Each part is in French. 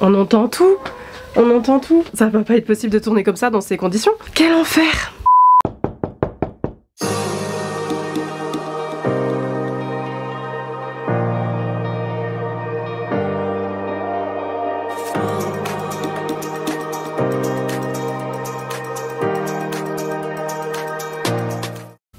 On entend tout. On entend tout. Ça va pas être possible de tourner comme ça dans ces conditions. Quel enfer!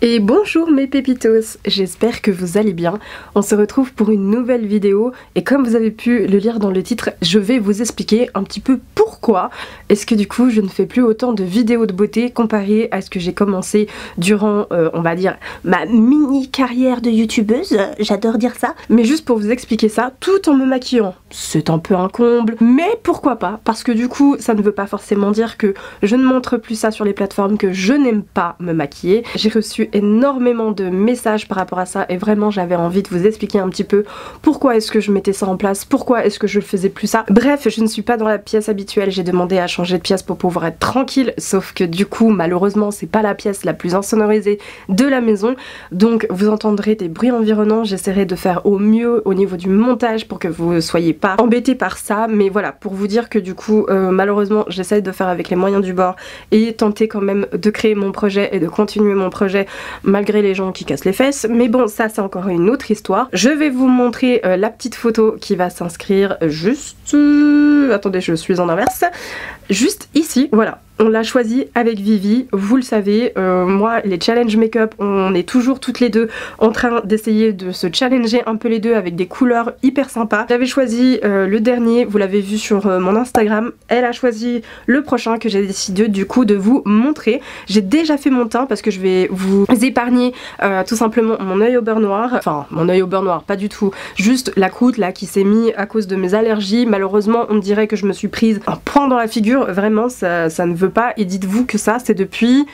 Et bonjour mes pépitos, j'espère que vous allez bien. On se retrouve pour une nouvelle vidéo et comme vous avez pu le lire dans le titre, je vais vous expliquer un petit peu pourquoi est-ce que du coup je ne fais plus autant de vidéos de beauté comparé à ce que j'ai commencé durant, on va dire, ma mini carrière de youtubeuse, j'adore dire ça. Mais juste pour vous expliquer ça, tout en me maquillant, c'est un peu un comble, mais pourquoi pas? Parce que du coup ça ne veut pas forcément dire que je ne montre plus ça sur les plateformes, que je n'aime pas me maquiller. J'ai reçu énormément de messages par rapport à ça et vraiment j'avais envie de vous expliquer un petit peu pourquoi est-ce que je mettais ça en place, pourquoi est-ce que je faisais plus ça. Bref, je ne suis pas dans la pièce habituelle, j'ai demandé à changer de pièce pour pouvoir être tranquille, sauf que du coup malheureusement c'est pas la pièce la plus insonorisée de la maison, donc vous entendrez des bruits environnants. J'essaierai de faire au mieux au niveau du montage pour que vous soyez pas embêtés par ça, mais voilà, pour vous dire que du coup malheureusement j'essaye de faire avec les moyens du bord et tenter quand même de créer mon projet et de continuer mon projet malgré les gens qui cassent les fesses, mais bon ça c'est encore une autre histoire. Je vais vous montrer la petite photo qui va s'inscrire juste... attendez, je suis en inverse. Juste ici, voilà. On l'a choisi avec Vivi, vous le savez, moi les challenge make-up, on est toujours toutes les deux en train d'essayer de se challenger un peu les deux avec des couleurs hyper sympas. J'avais choisi le dernier, vous l'avez vu sur mon Instagram, elle a choisi le prochain que j'ai décidé du coup de vous montrer. J'ai déjà fait mon teint parce que je vais vous épargner tout simplement mon œil au beurre noir, enfin mon œil au beurre noir, pas du tout, juste la croûte là qui s'est mise à cause de mes allergies. Malheureusement on me dirait que je me suis prise un point dans la figure, vraiment ça ne veut pas, et dites-vous que ça c'est depuis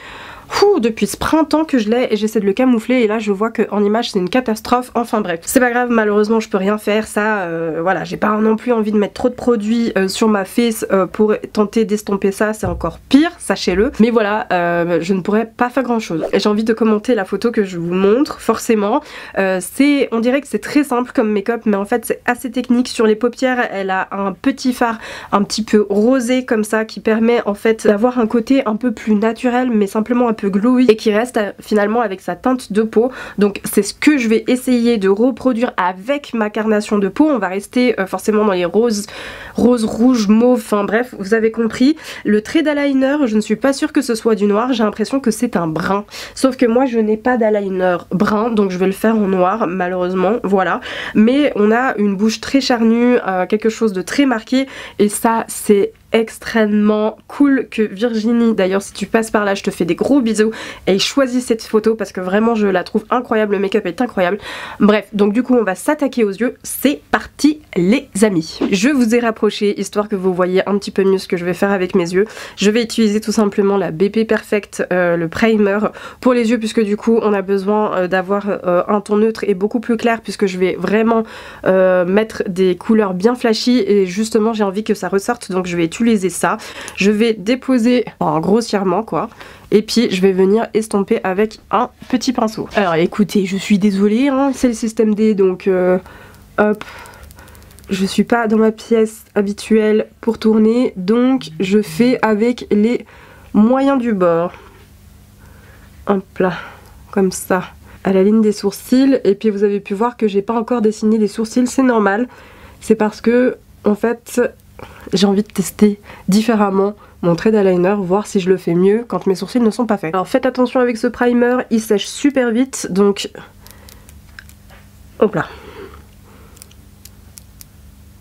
ce printemps que je l'ai et j'essaie de le camoufler et là je vois qu'en image c'est une catastrophe. Enfin bref, c'est pas grave, malheureusement je peux rien faire, ça voilà, j'ai pas non plus envie de mettre trop de produits sur ma face pour tenter d'estomper ça, c'est encore pire, sachez-le, mais voilà, je ne pourrais pas faire grand chose. Et j'ai envie de commenter la photo que je vous montre, forcément. On dirait que c'est très simple comme make-up, mais en fait c'est assez technique. Sur les paupières elle a un petit fard un petit peu rosé comme ça qui permet en fait d'avoir un côté un peu plus naturel mais simplement un peu glowy et qui reste finalement avec sa teinte de peau. Donc c'est ce que je vais essayer de reproduire avec ma carnation de peau. On va rester forcément dans les roses, rouges, mauves, enfin bref, vous avez compris. Le trait d'eyeliner, je ne suis pas sûre que ce soit du noir, j'ai l'impression que c'est un brun. Sauf que moi je n'ai pas d'eyeliner brun, donc je vais le faire en noir malheureusement, voilà. Mais on a une bouche très charnue, quelque chose de très marqué et ça c'est extrêmement cool que Virginie, d'ailleurs si tu passes par là je te fais des gros bisous, ait choisi cette photo parce que vraiment je la trouve incroyable, le make-up est incroyable. Bref, donc du coup on va s'attaquer aux yeux, c'est parti les amis. Je vous ai rapproché histoire que vous voyez un petit peu mieux ce que je vais faire avec mes yeux. Je vais utiliser tout simplement la BP Perfect, le primer pour les yeux, puisque du coup on a besoin d'avoir un ton neutre et beaucoup plus clair, puisque je vais vraiment mettre des couleurs bien flashy et justement j'ai envie que ça ressorte, donc je vais utiliser ça. Je vais déposer grossièrement quoi. Et puis je vais venir estomper avec un petit pinceau. Alors écoutez, je suis désolée, hein, c'est le système D, donc hop, je suis pas dans ma pièce habituelle pour tourner, donc je fais avec les moyens du bord. Hop là, comme ça, à la ligne des sourcils. Et puis vous avez pu voir que j'ai pas encore dessiné les sourcils, c'est normal. C'est parce que en fait j'ai envie de tester différemment mon trait d'eyeliner, voir si je le fais mieux quand mes sourcils ne sont pas faits. Alors faites attention avec ce primer, il sèche super vite, donc hop là.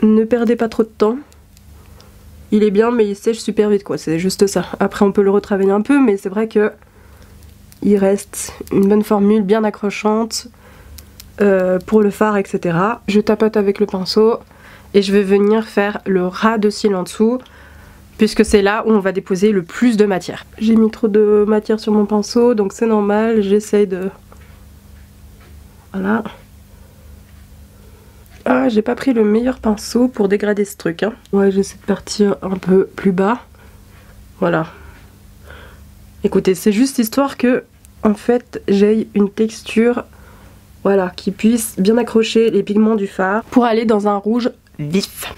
Ne perdez pas trop de temps. Il est bien mais il sèche super vite quoi, c'est juste ça. Après on peut le retravailler un peu, mais c'est vrai que il reste une bonne formule bien accrochante pour le fard, etc. Je tapote avec le pinceau et je vais venir faire le ras de cils en dessous, puisque c'est là où on va déposer le plus de matière. J'ai mis trop de matière sur mon pinceau, donc c'est normal, j'essaye de... Voilà. Ah, j'ai pas pris le meilleur pinceau pour dégrader ce truc, hein. Ouais, j'essaie de partir un peu plus bas. Voilà. Écoutez, c'est juste histoire que, en fait, j'ai une texture, voilà, qui puisse bien accrocher les pigments du fard pour aller dans un rouge vif.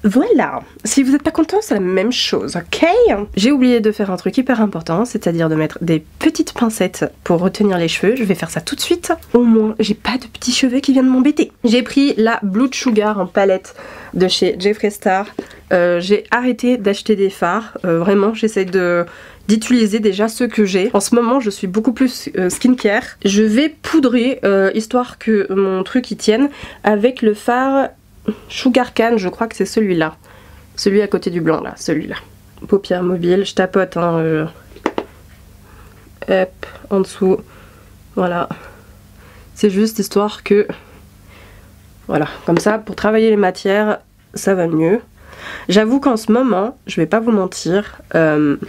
Voilà, si vous n'êtes pas content, c'est la même chose, ok? J'ai oublié de faire un truc hyper important, c'est-à-dire de mettre des petites pincettes pour retenir les cheveux. Je vais faire ça tout de suite. Au moins, j'ai pas de petits cheveux qui viennent m'embêter. J'ai pris la Blood Sugar en palette de chez Jeffree Star. J'ai arrêté d'acheter des fards. Vraiment, j'essaie d'utiliser déjà ceux que j'ai. En ce moment, je suis beaucoup plus skincare. Je vais poudrer, histoire que mon truc y tienne, avec le fard Sugar Cane, je crois que c'est celui-là. Celui à côté du blanc, là, celui-là. Paupières mobiles, je tapote, hein. Hop, en dessous. Voilà. C'est juste histoire que... Voilà, comme ça, pour travailler les matières, ça va mieux. J'avoue qu'en ce moment, je vais pas vous mentir, me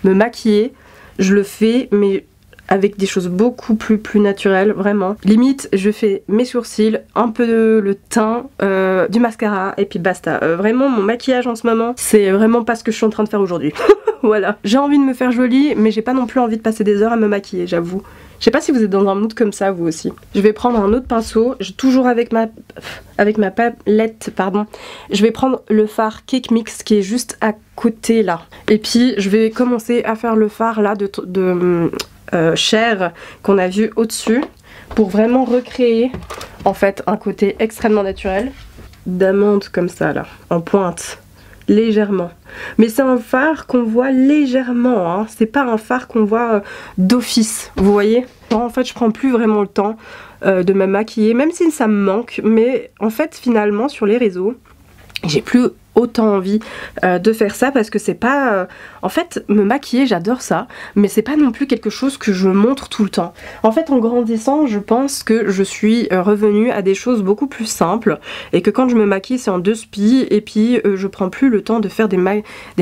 maquiller, je le fais, mais avec des choses beaucoup plus naturelles, vraiment. Limite, je fais mes sourcils, un peu le teint, du mascara, et puis basta. Vraiment, mon maquillage en ce moment, c'est vraiment pas ce que je suis en train de faire aujourd'hui. Voilà. J'ai envie de me faire jolie, mais j'ai pas non plus envie de passer des heures à me maquiller, j'avoue. Je sais pas si vous êtes dans un mood comme ça, vous aussi. Je vais prendre un autre pinceau, toujours avec ma palette, pardon. Je vais prendre le fard Cake Mix qui est juste à côté là. Et puis, je vais commencer à faire le fard là de Cher qu'on a vu au-dessus pour vraiment recréer en fait un côté extrêmement naturel d'amande comme ça là, en pointe, légèrement. Mais c'est un fard qu'on voit légèrement, hein. C'est pas un fard qu'on voit d'office, vous voyez. En fait, je prends plus vraiment le temps de me maquiller, même si ça me manque. Mais en fait, finalement, sur les réseaux, j'ai plus autant envie de faire ça parce que c'est pas... En fait, me maquiller, j'adore ça, mais c'est pas non plus quelque chose que je montre tout le temps. En fait, en grandissant, je pense que je suis revenue à des choses beaucoup plus simples et que quand je me maquille, c'est en deux spies et puis je prends plus le temps de faire des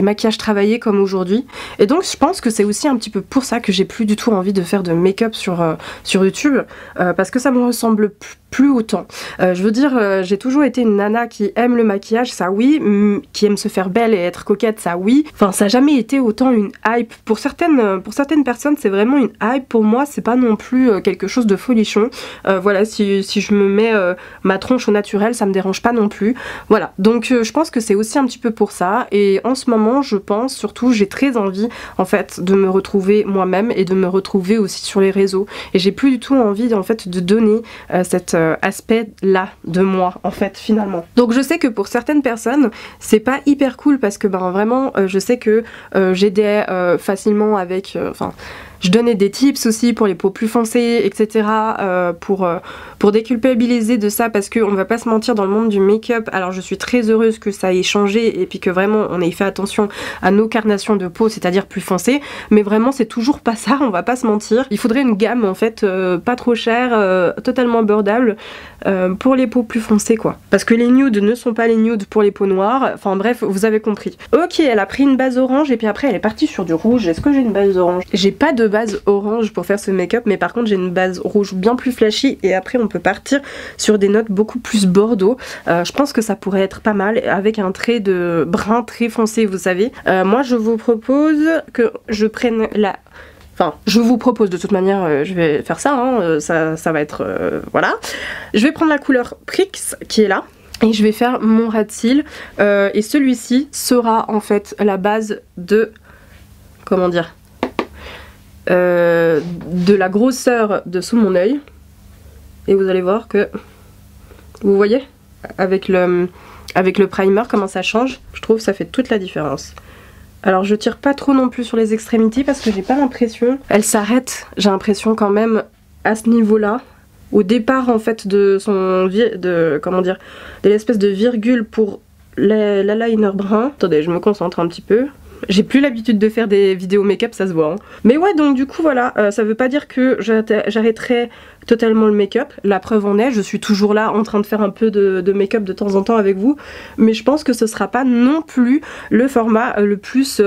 maquillages travaillés comme aujourd'hui. Et donc, je pense que c'est aussi un petit peu pour ça que j'ai plus du tout envie de faire de make-up sur YouTube parce que ça me ressemble plus autant. Je veux dire, j'ai toujours été une nana qui aime le maquillage, ça oui, qui aime se faire belle et être coquette, ça oui. Enfin, ça n'a jamais été autant une hype. Pour certaines personnes, c'est vraiment une hype. Pour moi, c'est pas non plus quelque chose de folichon. Voilà, si je me mets ma tronche au naturel, ça me dérange pas non plus. Voilà, donc je pense que c'est aussi un petit peu pour ça. Et en ce moment, je pense surtout, j'ai très envie en fait de me retrouver moi-même et de me retrouver aussi sur les réseaux. Et j'ai plus du tout envie en fait de donner cet aspect là de moi en fait finalement. Donc je sais que pour certaines personnes, c'est pas hyper cool parce que ben vraiment je sais que j'aidais facilement avec je donnais des tips aussi pour les peaux plus foncées, etc. Pour déculpabiliser de ça parce qu'on va pas se mentir dans le monde du make-up. Alors je suis très heureuse que ça ait changé et puis que vraiment on ait fait attention à nos carnations de peau, c'est-à-dire plus foncées. Mais vraiment c'est toujours pas ça, on va pas se mentir. Il faudrait une gamme en fait pas trop chère, totalement abordable pour les peaux plus foncées quoi. Parce que les nudes ne sont pas les nudes pour les peaux noires. Enfin bref, vous avez compris. Ok, elle a pris une base orange et puis après elle est partie sur du rouge. Est-ce que j'ai une base orange? J'ai pas de base orange pour faire ce make-up, mais par contre j'ai une base rouge bien plus flashy et après on peut partir sur des notes beaucoup plus bordeaux. Je pense que ça pourrait être pas mal avec un trait de brun très foncé, vous savez. Moi je vous propose que je prenne la... Enfin, je vous propose de toute manière, je vais faire ça, hein, ça va être... voilà. Je vais prendre la couleur Prix qui est là. Et je vais faire mon ras de cils. Et celui-ci sera en fait la base de... Comment dire, de la grosseur de sous mon œil. Et vous allez voir que... Vous voyez avec le primer comment ça change. Je trouve que ça fait toute la différence. Alors je tire pas trop non plus sur les extrémités parce que j'ai pas l'impression... Elle s'arrête, j'ai l'impression quand même à ce niveau-là. Au départ en fait de l'espèce de virgule pour l'eyeliner brun. Attendez, je me concentre un petit peu. J'ai plus l'habitude de faire des vidéos make-up, ça se voit. Hein. Mais ouais, donc du coup voilà, ça veut pas dire que j'arrêterai totalement le make-up. La preuve en est, je suis toujours là en train de faire un peu de make-up de temps en temps avec vous. Mais je pense que ce sera pas non plus le format le plus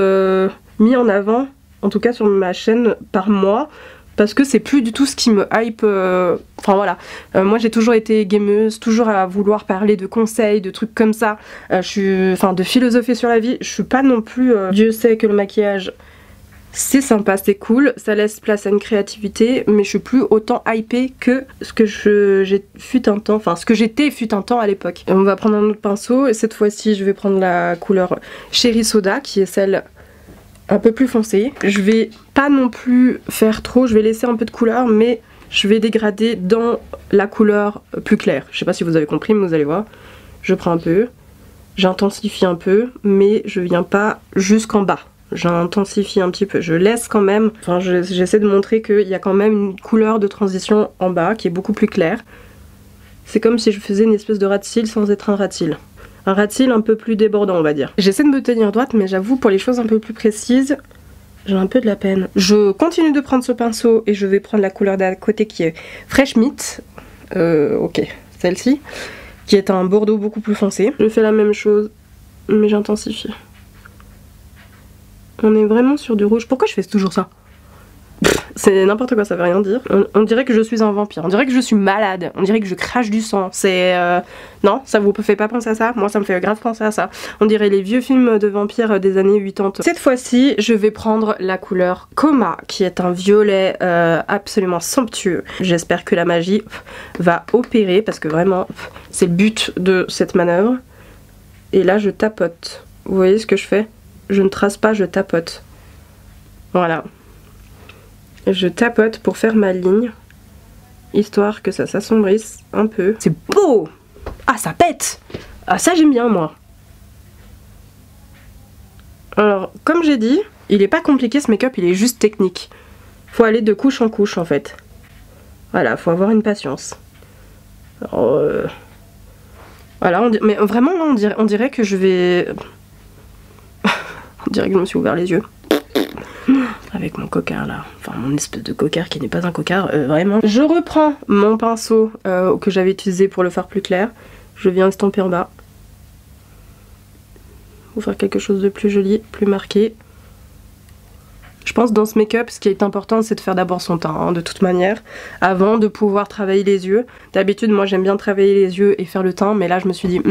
mis en avant, en tout cas sur ma chaîne par mois. Parce que c'est plus du tout ce qui me hype, enfin voilà, moi j'ai toujours été gameuse, toujours à vouloir parler de conseils, de trucs comme ça, de philosopher sur la vie, je suis pas non plus, Dieu sait que le maquillage C'est sympa, c'est cool, ça laisse place à une créativité, mais je suis plus autant hypée que ce que j'étais fut un temps à l'époque. On va prendre un autre pinceau et cette fois-ci je vais prendre la couleur Cherry Soda qui est celle un peu plus foncée. Je vais pas non plus faire trop, je vais laisser un peu de couleur mais je vais dégrader dans la couleur plus claire. Je sais pas si vous avez compris mais vous allez voir. Je prends un peu, j'intensifie un peu mais je viens pas jusqu'en bas. J'intensifie un petit peu, je laisse quand même, enfin j'essaie de montrer qu'il y a quand même une couleur de transition en bas qui est beaucoup plus claire. C'est comme si je faisais une espèce de ras de cils sans être un ras de cils. Un ras de cils un peu plus débordant on va dire. J'essaie de me tenir droite mais j'avoue pour les choses un peu plus précises, j'ai un peu de la peine. Je continue de prendre ce pinceau et je vais prendre la couleur d'à côté qui est Fresh Meat. Ok, celle-ci, qui est un bordeaux beaucoup plus foncé. Je fais la même chose mais j'intensifie. On est vraiment sur du rouge. Pourquoi je fais toujours ça? C'est n'importe quoi, ça veut rien dire. On dirait que je suis un vampire, on dirait que je suis malade, on dirait que je crache du sang. C'est... Non, ça vous fait pas penser à ça? Moi ça me fait grave penser à ça. On dirait les vieux films de vampires des années 80. Cette fois-ci, je vais prendre la couleur Coma, qui est un violet absolument somptueux. J'espère que la magie va opérer, parce que vraiment, c'est le but de cette manœuvre. Et là, je tapote. Vous voyez ce que je fais? Je ne trace pas, je tapote. Voilà. Je tapote pour faire ma ligne, histoire que ça s'assombrisse un peu. C'est beau! Ah, ça pète! Ah, ça j'aime bien moi. Alors, comme j'ai dit, il est pas compliqué ce make-up, il est juste technique. Faut aller de couche en couche en fait. Voilà, faut avoir une patience. Alors, voilà, mais vraiment là on dirait que je vais... On dirait que je me suis ouvert les yeux. Avec mon cocard là, enfin mon espèce de cocard qui n'est pas un cocard, vraiment. Je reprends mon pinceau que j'avais utilisé pour le faire plus clair. Je viens estomper en bas. Pour faire quelque chose de plus joli, plus marqué. Je pense dans ce make-up, ce qui est important, c'est de faire d'abord son teint, hein, de toute manière, avant de pouvoir travailler les yeux. D'habitude, moi j'aime bien travailler les yeux et faire le teint, mais là je me suis dit,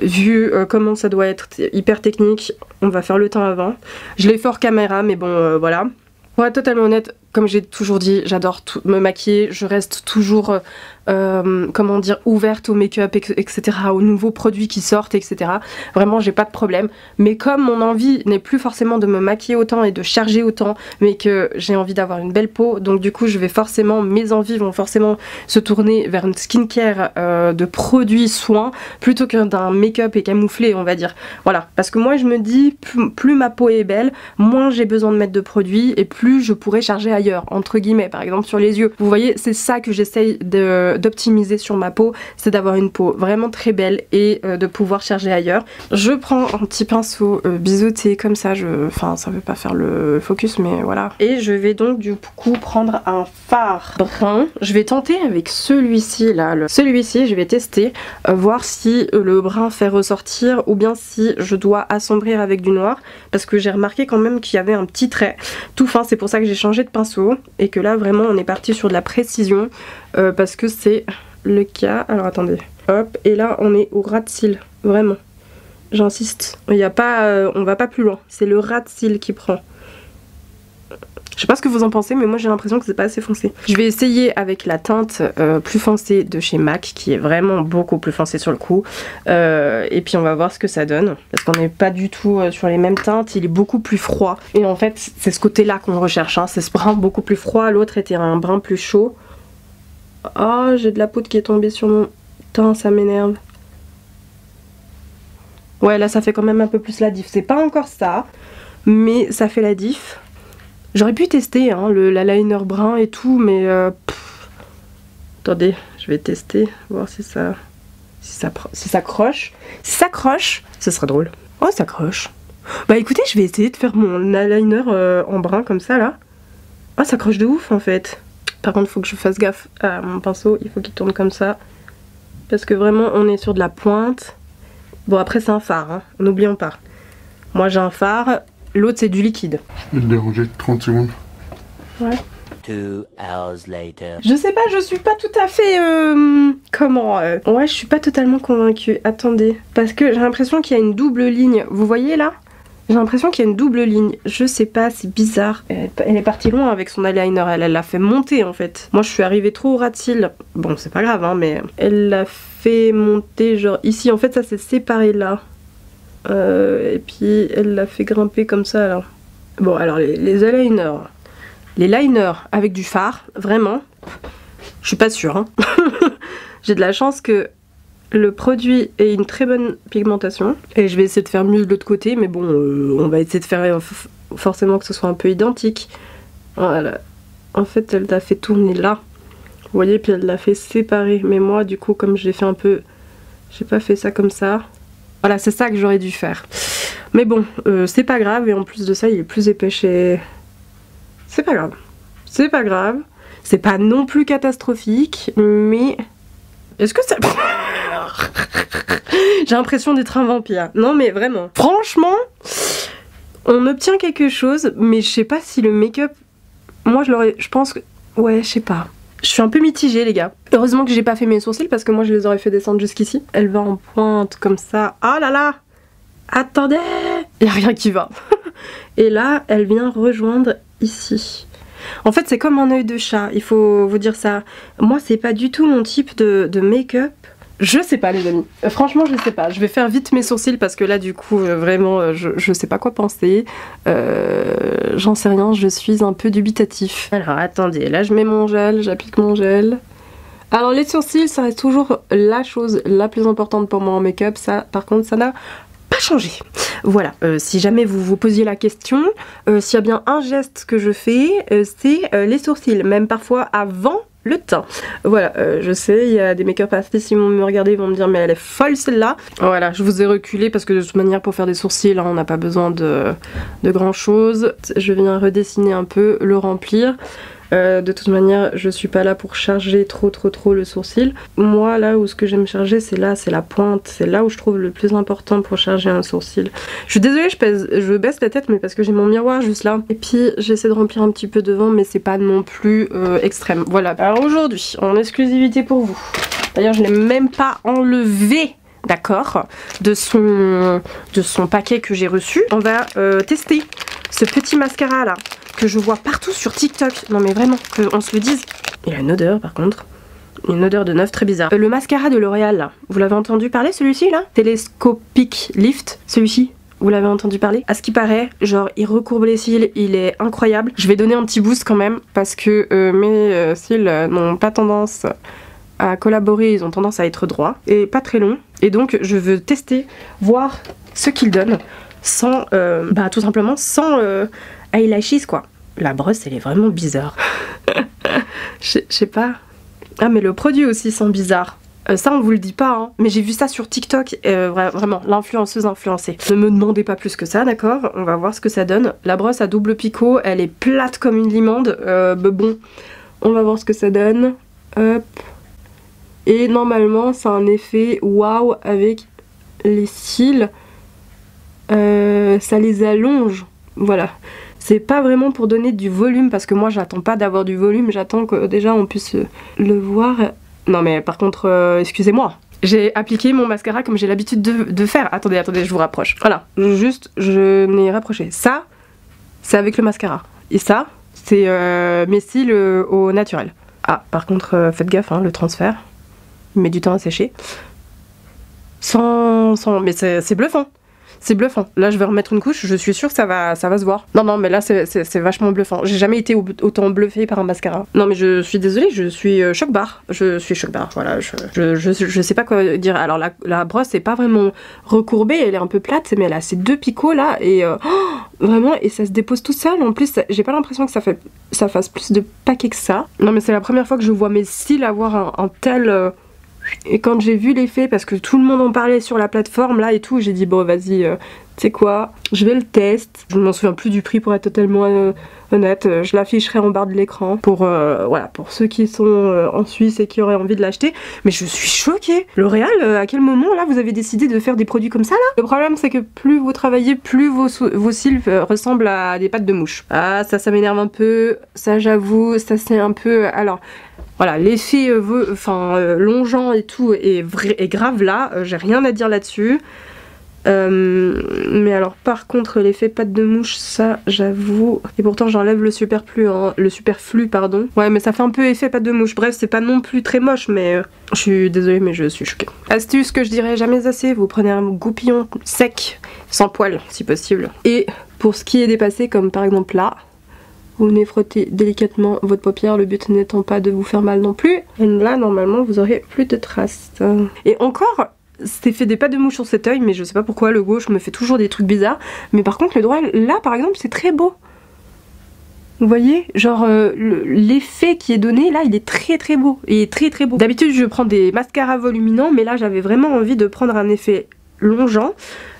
vu comment ça doit être hyper technique, on va faire le teint avant. Je l'ai fait hors caméra, mais bon, voilà. Pour être totalement honnête, comme j'ai toujours dit, j'adore me maquiller, je reste toujours, comment dire, ouverte au make-up, etc., aux nouveaux produits qui sortent, etc. Vraiment, j'ai pas de problème. Mais comme mon envie n'est plus forcément de me maquiller autant et de charger autant, mais que j'ai envie d'avoir une belle peau, donc du coup, mes envies vont forcément se tourner vers une skincare de produits soins, plutôt que d'un make-up et camouflé, on va dire. Voilà, parce que moi, je me dis, plus ma peau est belle, moins j'ai besoin de mettre de produits, et plus je pourrais charger ailleurs, entre guillemets, par exemple sur les yeux. Vous voyez, c'est ça que j'essaye d'optimiser sur ma peau, c'est d'avoir une peau vraiment très belle et de pouvoir charger ailleurs. Je prends un petit pinceau biseauté comme ça, enfin ça veut pas faire le focus mais voilà. Et je vais donc du coup prendre un fard brun. Je vais tenter avec celui-ci là, celui-ci je vais tester, voir si le brun fait ressortir ou bien si je dois assombrir avec du noir, parce que j'ai remarqué quand même qu'il y avait un petit trait tout fin, c'est pour ça que j'ai changé de pinceau et que là vraiment on est parti sur de la précision parce que c'est le cas. Alors attendez, hop, et là on est au ras de cils, vraiment j'insiste, il y a pas, on va pas plus loin, c'est le ras de cils qui prend. Je sais pas ce que vous en pensez, mais moi j'ai l'impression que c'est pas assez foncé. Je vais essayer avec la teinte plus foncée de chez MAC, qui est vraiment beaucoup plus foncée sur le coup. Et puis on va voir ce que ça donne. Parce qu'on n'est pas du tout sur les mêmes teintes, il est beaucoup plus froid. Et en fait, c'est ce côté-là qu'on recherche, hein. C'est ce brun beaucoup plus froid, l'autre était un brun plus chaud. Oh, j'ai de la poudre qui est tombée sur mon teint, ça m'énerve. Ouais, là ça fait quand même un peu plus la diff. C'est pas encore ça, mais ça fait la diff. J'aurais pu tester hein, la liner brun et tout, mais attendez, je vais tester, voir si ça croche. Si ça croche, ce serait drôle. Oh, ça croche. Bah écoutez, je vais essayer de faire mon liner en brun comme ça là. Ah, ça croche de ouf en fait. Par contre, il faut que je fasse gaffe à mon pinceau, il faut qu'il tourne comme ça. Parce que vraiment, on est sur de la pointe. Bon, après, c'est un fard, hein, n'oublions pas. Moi, j'ai un fard. L'autre c'est du liquide. Je vais te déranger 30 secondes. Ouais. 2 hours later. Je sais pas, je suis pas tout à fait... Ouais, je suis pas totalement convaincue. Attendez. Parce que j'ai l'impression qu'il y a une double ligne. Vous voyez là? J'ai l'impression qu'il y a une double ligne. Je sais pas, c'est bizarre. Elle est partie loin avec son eyeliner. Elle l'a fait monter en fait. Moi je suis arrivée trop au ras de cils. Bon c'est pas grave hein, mais elle l'a fait monter genre ici. En fait ça s'est séparé là. Et puis elle l'a fait grimper comme ça là. Bon alors les eyeliners. Les liners avec du fard, vraiment. Je suis pas sûre. Hein. J'ai de la chance que le produit ait une très bonne pigmentation. Et je vais essayer de faire mieux de l'autre côté. Mais bon, on va essayer de faire forcément que ce soit un peu identique. Voilà. En fait, elle l'a fait tourner là. Vous voyez, puis elle l'a fait séparer. Mais moi, du coup, comme j'ai fait un peu... J'ai pas fait ça comme ça. Voilà, c'est ça que j'aurais dû faire. Mais bon, c'est pas grave. Et en plus de ça, il est plus épais chez... C'est pas grave. C'est pas grave. C'est pas non plus catastrophique. Mais... Est-ce que ça... J'ai l'impression d'être un vampire. Non mais vraiment. Franchement, on obtient quelque chose, mais je sais pas si le make-up... Moi je pense que... Ouais, je sais pas. Je suis un peu mitigée les gars. Heureusement que j'ai pas fait mes sourcils parce que moi je les aurais fait descendre jusqu'ici. Elle va en pointe comme ça. Oh là là! Attendez! Y a rien qui va. Et là, elle vient rejoindre ici. En fait c'est comme un œil de chat, il faut vous dire ça. Moi c'est pas du tout mon type de make-up. Je sais pas les amis, franchement je sais pas. Je vais faire vite mes sourcils parce que là du coup vraiment je sais pas quoi penser. J'en sais rien, je suis un peu dubitatif. Alors attendez, là je mets mon gel, j'applique mon gel. Alors les sourcils ça reste toujours la chose la plus importante pour moi en make-up. Ça par contre ça n'a pas changé. Voilà, si jamais vous vous posiez la question, s'il y a bien un geste que je fais, c'est les sourcils, même parfois avant le teint. Voilà, je sais, il y a des make-up artistes qui vont me regarder, ils vont me dire mais elle est folle celle-là. Voilà, je vous ai reculé parce que de toute manière pour faire des sourcils, hein, on n'a pas besoin de grand chose. Je viens redessiner un peu, le remplir. De toute manière je suis pas là pour charger trop le sourcil. Moi là où ce que j'aime charger c'est là, c'est la pointe, c'est là où je trouve le plus important pour charger un sourcil. Je suis désolée je baisse la tête mais parce que j'ai mon miroir juste là. Et puis j'essaie de remplir un petit peu devant mais c'est pas non plus extrême. Voilà, alors aujourd'hui en exclusivité pour vous, d'ailleurs je l'ai même pas enlevé, d'accord, de son paquet que j'ai reçu. On va tester ce petit mascara là que je vois partout sur TikTok. Non mais vraiment, qu'on se le dise. Il a une odeur par contre. Une odeur de neuf très bizarre. Le mascara de L'Oréal là, vous l'avez entendu parler celui-ci là? Telescopic Lift, celui-ci. Vous l'avez entendu parler? À ce qui paraît, genre il recourbe les cils, il est incroyable. Je vais donner un petit boost quand même parce que mes cils n'ont pas tendance à collaborer, ils ont tendance à être droits et pas très longs. Et donc je veux tester, voir ce qu'il donne sans, tout simplement sans eyelashes quoi. La brosse elle est vraiment bizarre. Je sais pas. Ah mais le produit aussi sent bizarre. Ça on vous le dit pas hein. Mais j'ai vu ça sur TikTok. Vraiment l'influenceuse influencée. Ne me demandez pas plus que ça, d'accord. On va voir ce que ça donne. La brosse à double picot, elle est plate comme une limande. Bon, on va voir ce que ça donne. Hop. Et normalement ça a un effet waouh avec les cils. Ça les allonge. Voilà. C'est pas vraiment pour donner du volume parce que moi j'attends pas d'avoir du volume, j'attends que déjà on puisse le voir. Non mais par contre, excusez-moi. J'ai appliqué mon mascara comme j'ai l'habitude de faire. Attendez, je vous rapproche. Voilà, juste je n'ai rapproché. Ça, c'est avec le mascara. Et ça, c'est mes cils au naturel. Ah, par contre, faites gaffe, hein, le transfert. Il met du temps à sécher. Mais c'est bluffant. C'est bluffant. Là je vais remettre une couche, je suis sûre que ça va se voir. Non mais là c'est vachement bluffant. J'ai jamais été autant bluffée par un mascara. Non mais je suis désolée, je suis choc-barre. Je suis choc-barre, voilà. Je sais pas quoi dire. Alors la brosse est pas vraiment recourbée, elle est un peu plate, mais elle a ces deux picots là et vraiment, et ça se dépose tout seul. En plus j'ai pas l'impression que ça fasse plus de paquets que ça. Non mais c'est la première fois que je vois mes cils avoir un tel... Et quand j'ai vu l'effet, parce que tout le monde en parlait sur la plateforme là et tout, j'ai dit bon vas-y, tu sais quoi, je vais le tester. Je ne m'en souviens plus du prix pour être totalement honnête, je l'afficherai en barre de l'écran pour, voilà, pour ceux qui sont en Suisse et qui auraient envie de l'acheter. Mais je suis choquée. L'Oréal, à quel moment là vous avez décidé de faire des produits comme ça là? Le problème c'est que plus vous travaillez, plus vos cils ressemblent à des pattes de mouche. Ah ça m'énerve un peu, ça j'avoue, ça c'est un peu... Alors... Voilà, l'effet longeant et tout est grave là, j'ai rien à dire là-dessus. Mais alors par contre l'effet pâte de mouche, ça j'avoue. Et pourtant j'enlève le superflu, hein, pardon. Ouais, mais ça fait un peu effet pâte de mouche. Bref, c'est pas non plus très moche, mais je suis désolée, mais je suis choquée. Astuce que je dirais jamais assez, vous prenez un goupillon sec, sans poil si possible. Et pour ce qui est dépassé, comme par exemple là, vous venez frotter délicatement votre paupière, le but n'étant pas de vous faire mal non plus. Et là normalement vous aurez plus de traces. Et encore, c'est fait des pâtes de mouche sur cet œil, mais je sais pas pourquoi le gauche me fait toujours des trucs bizarres. Mais par contre le droit, là par exemple, c'est très beau. Vous voyez, genre l'effet qui est donné là, il est très très beau. Il est très très beau. D'habitude je prends des mascaras voluminants, mais là j'avais vraiment envie de prendre un effet longeant.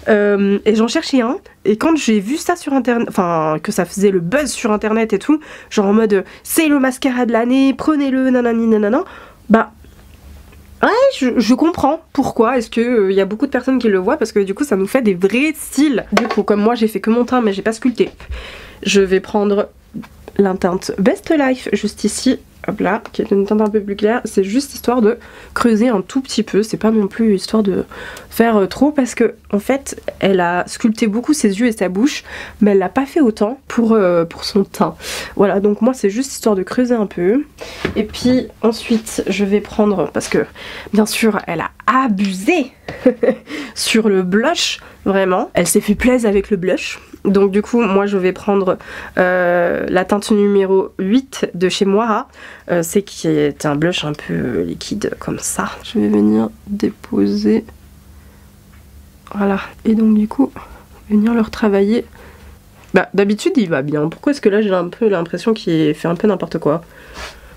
Et j'en cherchais un, et quand j'ai vu ça sur internet, enfin que ça faisait le buzz sur internet et tout, genre en mode c'est le mascara de l'année, prenez-le, nanani nanana, bah ouais, je comprends pourquoi est-ce que y a beaucoup de personnes qui le voient, parce que du coup ça nous fait des vrais styles. Du coup comme moi j'ai fait que mon teint mais j'ai pas sculpté, je vais prendre la teinte Best Life juste ici, hop là, qui est une teinte un peu plus claire. C'est juste histoire de creuser un tout petit peu, c'est pas non plus histoire de faire trop, parce que en fait elle a sculpté beaucoup ses yeux et sa bouche, mais elle l'a pas fait autant pour son teint. Voilà, donc moi c'est juste histoire de creuser un peu. Et puis ensuite je vais prendre, parce que bien sûr elle a abusé sur le blush, vraiment elle s'est fait plaisir avec le blush. Donc du coup moi je vais prendre la teinte numéro 8 de chez Moira, c'est qui est un blush un peu liquide comme ça. Je vais venir déposer, voilà, et donc du coup venir le retravailler. Bah d'habitude il va bien, pourquoi est-ce que là j'ai un peu l'impression qu'il fait un peu n'importe quoi?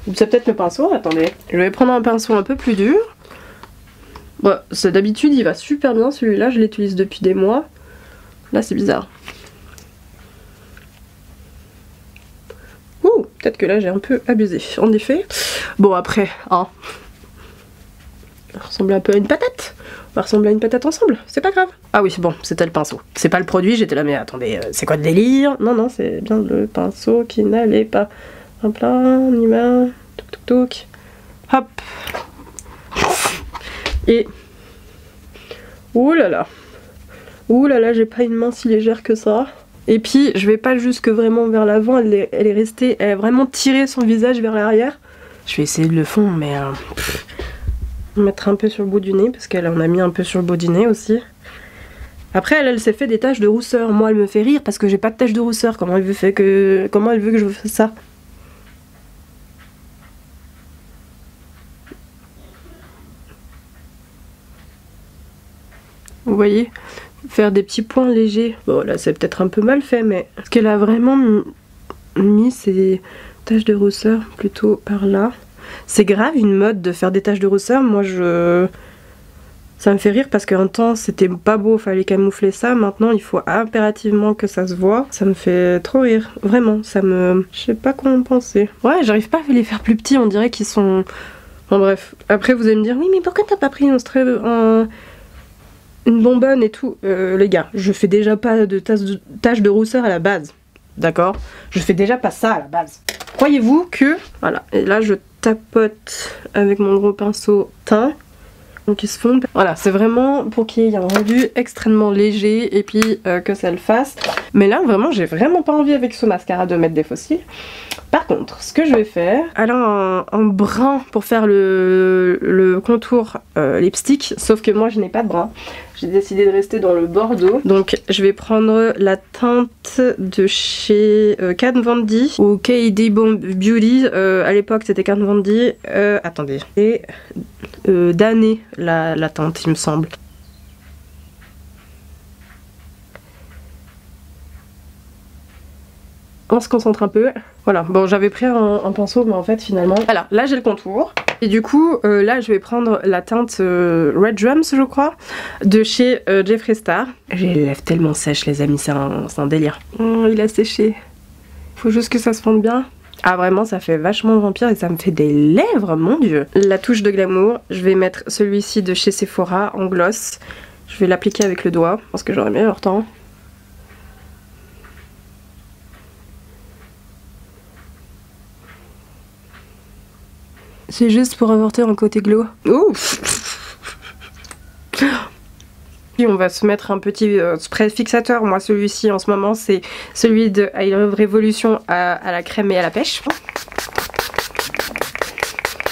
Ou c'est peut-être le pinceau, attendez. Je vais prendre un pinceau un peu plus dur. Bon, d'habitude il va super bien celui-là, je l'utilise depuis des mois. Là c'est bizarre. Ouh, peut-être que là j'ai un peu abusé, en effet. Bon après, hein, ça ressemble un peu à une patate. On va ressembler à une patate ensemble, c'est pas grave. Ah oui, bon, c'était le pinceau. C'est pas le produit, j'étais là, mais attendez, c'est quoi le délire? Non, non, c'est bien le pinceau qui n'allait pas. Hop là, on y va. Touk touk touk. Hop. Et... ouh là là. Ouh là là, j'ai pas une main si légère que ça. Et puis je vais pas jusque vraiment vers l'avant, elle est restée, elle a vraiment tiré son visage vers l'arrière. Je vais essayer de le fond, mais mettre un peu sur le bout du nez, parce qu'elle en a mis un peu sur le bout du nez aussi. Après elle s'est fait des taches de rousseur, moi elle me fait rire parce que j'ai pas de taches de rousseur, comment elle veut que je fasse ça? Vous voyez? Faire des petits points légers. Bon là c'est peut-être un peu mal fait, mais parce qu'elle a vraiment mis ses taches de rousseur plutôt par là. C'est grave une mode de faire des taches de rousseur, moi ça me fait rire parce qu'un temps c'était pas beau, fallait camoufler ça, maintenant il faut impérativement que ça se voit. Ça me fait trop rire, vraiment, ça me... je sais pas comment penser. Ouais, j'arrive pas à les faire plus petits, on dirait qu'ils sont... Bon bref, après vous allez me dire oui mais pourquoi t'as pas pris une bonbonne et tout, les gars, je fais déjà pas de taches de rousseur à la base, d'accord? Je fais déjà pas ça à la base. Croyez-vous que... voilà, et là je tapote avec mon gros pinceau teint, donc ils se fondent. Voilà, c'est vraiment pour qu'il y ait un rendu extrêmement léger et puis que ça le fasse. Mais là vraiment, j'ai vraiment pas envie avec ce mascara de mettre des faux cils. Par contre, ce que je vais faire, alors un brun pour faire le contour lipstick, sauf que moi je n'ai pas de brun. J'ai décidé de rester dans le bordeaux. Donc je vais prendre la teinte de chez Kat Von D ou KD Beauty. À l'époque c'était Kat Von D. Attendez. Et d'année la teinte il me semble. On se concentre un peu. Voilà, bon j'avais pris un pinceau mais en fait finalement... voilà, là j'ai le contour. Et du coup là je vais prendre la teinte Red Drums je crois, de chez Jeffree Star. J'ai les lèvres tellement sèches les amis, c'est un délire. Oh, il a séché. Faut juste que ça se fonde bien. Ah vraiment ça fait vachement vampire et ça me fait des lèvres, mon dieu. La touche de glamour, je vais mettre celui-ci de chez Sephora en gloss. Je vais l'appliquer avec le doigt parce que j'aurai meilleur temps. C'est juste pour apporter un côté glow. Ouh. Et on va se mettre un petit spray fixateur. Moi celui-ci en ce moment c'est celui de I Love Revolution à la crème et à la pêche.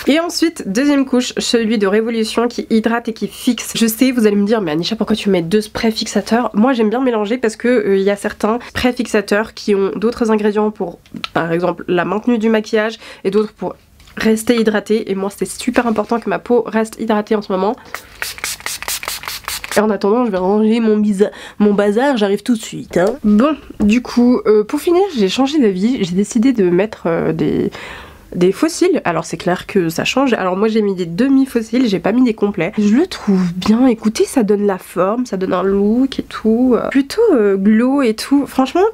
Et ensuite, deuxième couche, celui de Révolution qui hydrate et qui fixe. Je sais, vous allez me dire, mais Anisha, pourquoi tu mets 2 sprays fixateurs? Moi, j'aime bien mélanger parce que y a certains sprays fixateurs qui ont d'autres ingrédients pour, par exemple, la maintenue du maquillage et d'autres pour rester hydraté. Et moi, c'est super important que ma peau reste hydratée en ce moment. Et en attendant, je vais ranger mon bazar, j'arrive tout de suite. Hein. Bon, du coup, pour finir, j'ai changé d'avis. J'ai décidé de mettre des fossiles. Alors c'est clair que ça change. Alors moi j'ai mis des demi-fossiles, j'ai pas mis des complets. Je le trouve bien. Écoutez, ça donne la forme, ça donne un look et tout. Plutôt glow et tout. Franchement,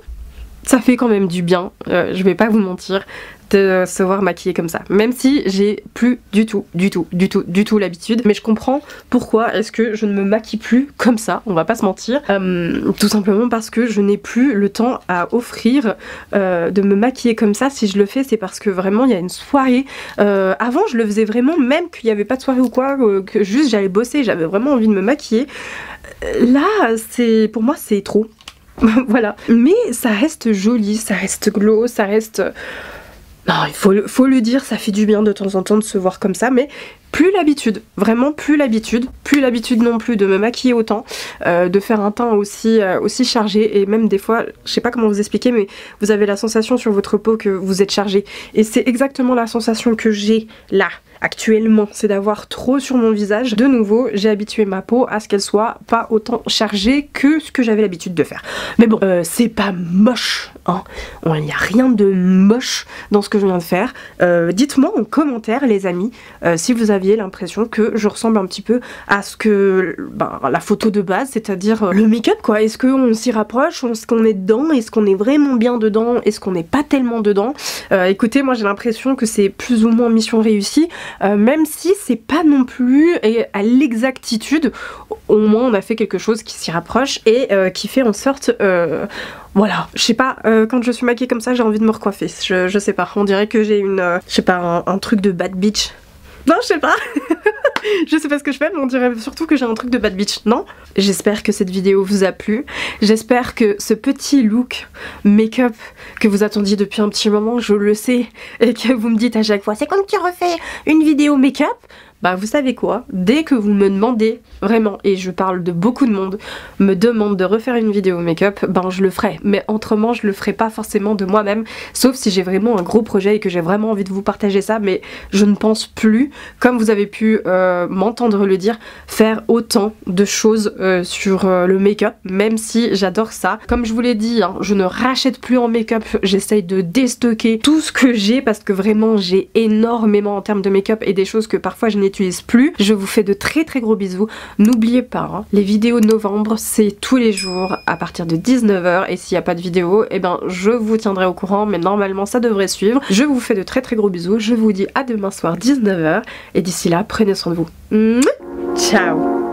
ça fait quand même du bien. Je vais pas vous mentir. De se voir maquillée comme ça, même si j'ai plus du tout l'habitude, mais je comprends pourquoi est-ce que je ne me maquille plus comme ça, on va pas se mentir, tout simplement parce que je n'ai plus le temps à offrir de me maquiller comme ça. Si je le fais, c'est parce que vraiment il y a une soirée, avant je le faisais vraiment, même qu'il n'y avait pas de soirée ou quoi, que juste j'allais bosser, j'avais vraiment envie de me maquiller. Là, pour moi c'est trop. Voilà, mais ça reste joli, ça reste glow, ça reste... Non, il faut le dire, ça fait du bien de temps en temps de se voir comme ça, mais plus l'habitude, vraiment plus l'habitude non plus de me maquiller autant, de faire un teint aussi chargé, et même des fois, je sais pas comment vous expliquer, mais vous avez la sensation sur votre peau que vous êtes chargé, et c'est exactement la sensation que j'ai là. Actuellement, c'est d'avoir trop sur mon visage. De nouveau, j'ai habitué ma peau à ce qu'elle soit pas autant chargée que ce que j'avais l'habitude de faire. Mais bon, c'est pas moche, hein. Il n'y a rien de moche dans ce que je viens de faire. Dites-moi en commentaire, les amis, si vous aviez l'impression que je ressemble un petit peu à ce que la photo de base, c'est-à-dire le make-up quoi. Est-ce qu'on s'y rapproche? Est-ce qu'on est dedans? Est-ce qu'on est vraiment bien dedans? Est-ce qu'on n'est pas tellement dedans? Écoutez, moi j'ai l'impression que c'est plus ou moins mission réussie. Même si c'est pas non plus à l'exactitude, au moins on a fait quelque chose qui s'y rapproche et qui fait en sorte... voilà, je sais pas, quand je suis maquillée comme ça j'ai envie de me recoiffer, je sais pas, on dirait que j'ai une... je sais pas, un truc de bad bitch. Non, je sais pas. Je sais pas ce que je fais, mais on dirait surtout que j'ai un truc de bad bitch, non? J'espère que cette vidéo vous a plu. J'espère que ce petit look make-up que vous attendiez depuis un petit moment, je le sais, et que vous me dites à chaque fois, c'est quand tu refais une vidéo make-up? Bah vous savez quoi, dès que vous me demandez vraiment, et je parle de beaucoup de monde, me demande de refaire une vidéo make-up, ben je le ferai, mais autrement je le ferai pas forcément de moi-même, sauf si j'ai vraiment un gros projet et que j'ai vraiment envie de vous partager ça, mais je ne pense plus, comme vous avez pu m'entendre le dire, faire autant de choses sur le make-up, même si j'adore ça. Comme je vous l'ai dit, hein, je ne rachète plus en make-up, j'essaye de déstocker tout ce que j'ai parce que vraiment j'ai énormément en termes de make-up et des choses que parfois je n'utilise plus. Je vous fais de très gros bisous. N'oubliez pas, hein, les vidéos de novembre c'est tous les jours à partir de 19 h et s'il n'y a pas de vidéo, eh ben je vous tiendrai au courant, mais normalement ça devrait suivre. Je vous fais de très gros bisous. Je vous dis à demain soir 19 h et d'ici là, prenez soin de vous. Ciao.